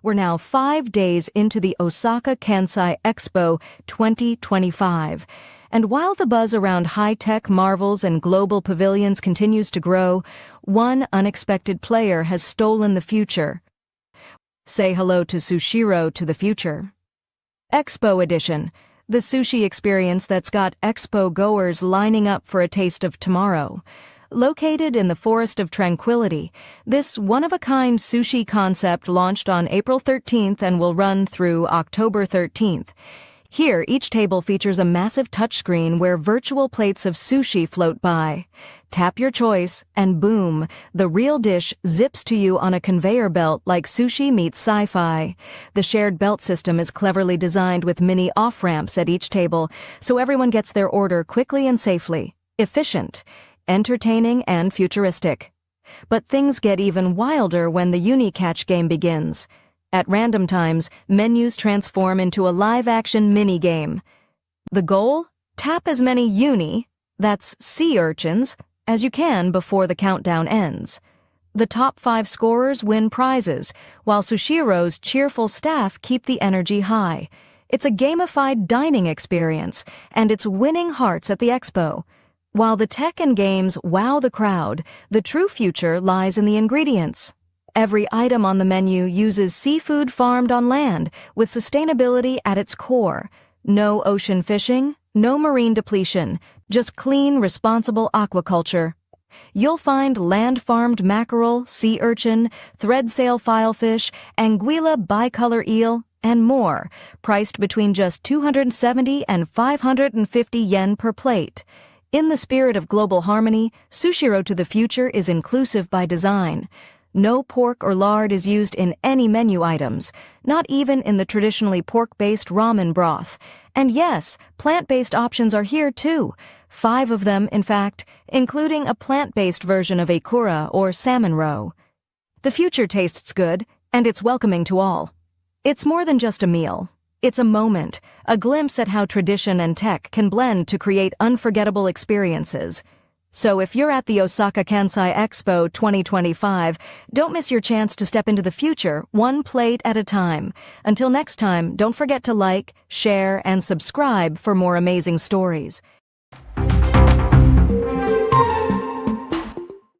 We're now 5 days into the Osaka-Kansai Expo 2025. And while the buzz around high-tech marvels and global pavilions continues to grow, one unexpected player has stolen the future. Say hello to Sushiro to the future. Expo Edition, the sushi experience that's got expo goers lining up for a taste of tomorrow. Located in the Forest of Tranquility, this one-of-a-kind sushi concept launched on April 13th and will run through October 13th. Here, each table features a massive touchscreen where virtual plates of sushi float by. Tap your choice, and boom, the real dish zips to you on a conveyor belt like sushi meets sci-fi. The shared belt system is cleverly designed with mini off-ramps at each table, so everyone gets their order quickly and safely. Efficient, entertaining, and futuristic. But things get even wilder when the Uni-Catch game begins. At random times, menus transform into a live-action mini-game. The goal? Tap as many that's sea urchins, as you can before the countdown ends. The top 5 scorers win prizes, while Sushiro's cheerful staff keep the energy high. It's a gamified dining experience, and it's winning hearts at the expo. While the tech and games wow the crowd, the true future lies in the ingredients. Every item on the menu uses seafood farmed on land, with sustainability at its core. No ocean fishing, no marine depletion, just clean, responsible aquaculture. You'll find land-farmed mackerel, sea urchin, thread sail filefish, anguilla bicolor eel, and more, priced between just 270 and 550 yen per plate. In the spirit of global harmony, Sushiro to the Future is inclusive by design. No pork or lard is used in any menu items, not even in the traditionally pork-based ramen broth. And yes, plant-based options are here too. 5 of them, in fact, including a plant-based version of akura or salmon roe. The future tastes good, and it's welcoming to all. It's more than just a meal. It's a moment, a glimpse at how tradition and tech can blend to create unforgettable experiences. So if you're at the Osaka-Kansai Expo 2025, don't miss your chance to step into the future, one plate at a time. Until next time, don't forget to like, share, and subscribe for more amazing stories.